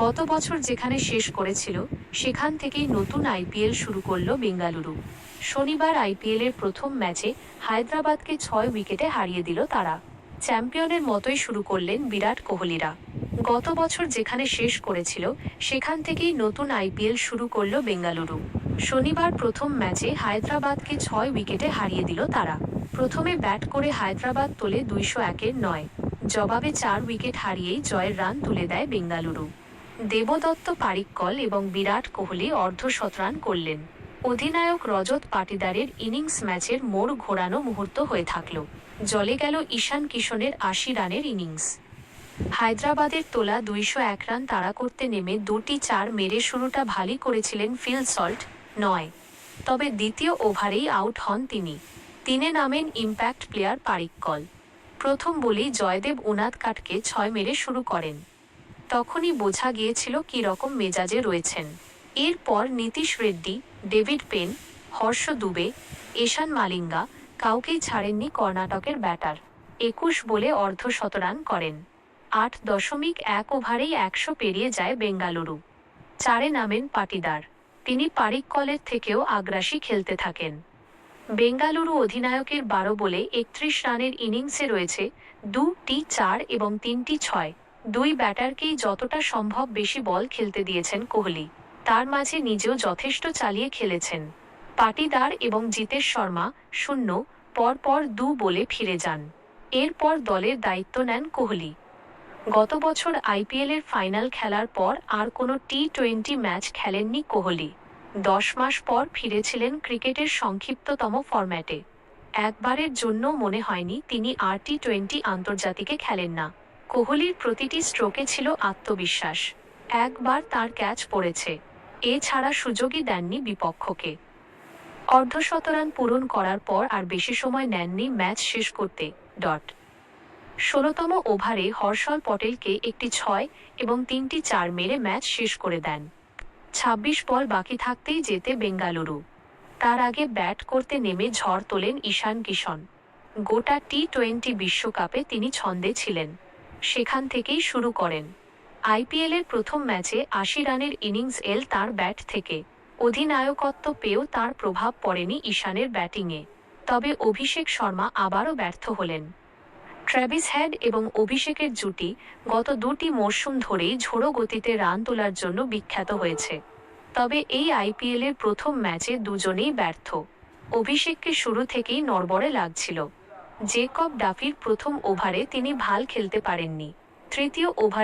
গত বছর যেখানে শেষ করেছিল সেখান থেকেই নতুন আইপিএল শুরু করল বেঙ্গালুরু। শনিবার আইপিএলের প্রথম ম্যাচে হায়দ্রাবাদকে ৬ উইকেটে হারিয়ে দিল তারা। চ্যাম্পিয়নের মতোই শুরু করলেন বিরাট কোহলিরা। গত বছর যেখানে শেষ করেছিল সেখান থেকেই নতুন আইপিএল শুরু করল বেঙ্গালুরু। শনিবার প্রথম ম্যাচে হায়দ্রাবাদকে ৬ উইকেটে হারিয়ে দিল তারা। প্রথমে ব্যাট করে হায়দ্রাবাদ তোলে ২০১-এর ৯। জবাবে ৪ উইকেট হারিয়েই জয়ের রান তুলে দেয় বেঙ্গালুরু। দেবদত্ত পারিক্কল এবং বিরাট কোহলি অর্ধশতরান করলেন। অধিনায়ক রজত পাটিদারের ইনিংস ম্যাচের মোড় ঘোরানো মুহূর্ত হয়ে থাকল। জলে গেল ঈশান কিশনের ৮০ রানের ইনিংস। হায়দ্রাবাদের তোলা ২০১ রান তাড়া করতে নেমে ২টি ৪ মেরে শুরুটা ভালোই করেছিলেন ফিল সল্ট, ৯। তবে দ্বিতীয় ওভারেই আউট হন তিনি। ৩-এ নামেন ইম্প্যাক্ট প্লেয়ার পারিক্কল। প্রথম বলেই জয়দেব উনাদকাটকে ৬ মেরে শুরু করেন। তখনই বোঝা গিয়েছিল কী রকম মেজাজে রয়েছেন। এরপর নীতিশ রেড্ডি, ডেভিড পেন, হর্ষ দুবে, এশান মালিঙ্গা কাউকেই ছাড়েননি কর্ণাটকের ব্যাটার। ২১ বলে অর্ধশতরান করেন। ৮.১ ওভারেই ১০০ পেরিয়ে যায় বেঙ্গালুরু। ৪-এ নামেন পাটিদার। তিনি পারিক্কলের থেকেও আগ্রাসী খেলতে থাকেন। বেঙ্গালুরু অধিনায়কের ১২ বলে ৩১ রানের ইনিংসে রয়েছে ২টি ৪ এবং ৩টি ৬। দুই ব্যাটারকেই যতটা সম্ভব বেশি বল খেলতে দিয়েছেন কোহলি। তার মাঝে নিজেও যথেষ্ট চালিয়ে খেলেছেন। পাটিদার এবং জিতেশ শর্মা ০ পরপর ২ বলে ফিরে যান। এরপর দলের দায়িত্ব নেন কোহলি। গত বছর আইপিএলের ফাইনাল খেলার পর আর কোনো টি-২০ ম্যাচ খেলেননি কোহলি। ১০ মাস পর ফিরেছিলেন ক্রিকেটের সংক্ষিপ্ততম ফরম্যাটে। একবারের জন্য মনে হয়নি তিনি আর টি-২০ আন্তর্জাতিকে খেলেন না। কোহলির প্রতিটি স্ট্রোকে ছিল আত্মবিশ্বাস। একবার তার ক্যাচ পড়েছে। এছাড়া সুযোগই দেননি বিপক্ষকে। অর্ধশতরান পূরণ করার পর আর বেশি সময় নেননি ম্যাচ শেষ করতে। ১৬তম ওভারে হর্ষল পটেলকে একটি ৬ এবং ৩টি ৪ মেরে ম্যাচ শেষ করে দেন। ২৬ বল বাকি থাকতেই জেতে বেঙ্গালুরু। তার আগে ব্যাট করতে নেমে ঝড় তোলেন ঈশান কিশন। গোটা টি-২০ বিশ্বকাপে তিনি ছন্দে ছিলেন। সেখান থেকেই শুরু করেন। আইপিএলের প্রথম ম্যাচে ৮০ রানের ইনিংস এল তাঁর ব্যাট থেকে। অধিনায়কত্ব পেয়েও তাঁর প্রভাব পড়েনি ঈশানের ব্যাটিংয়ে। তবে অভিষেক শর্মা আবারও ব্যর্থ হলেন। ট্র্যাভিস হেড এবং অভিষেকের জুটি গত ২টি মরশুম ধরেই ঝোড়ো গতিতে রান তোলার জন্য বিখ্যাত হয়েছে। তবে এই আইপিএলের প্রথম ম্যাচে দুজনেই ব্যর্থ। অভিষেককে শুরু থেকেই নড়বড়ে লাগছিল। জেকব ডাফির প্রথম ওভারে তিনি ভাল খেলতে পারেননি। তৃতীয় ওভারে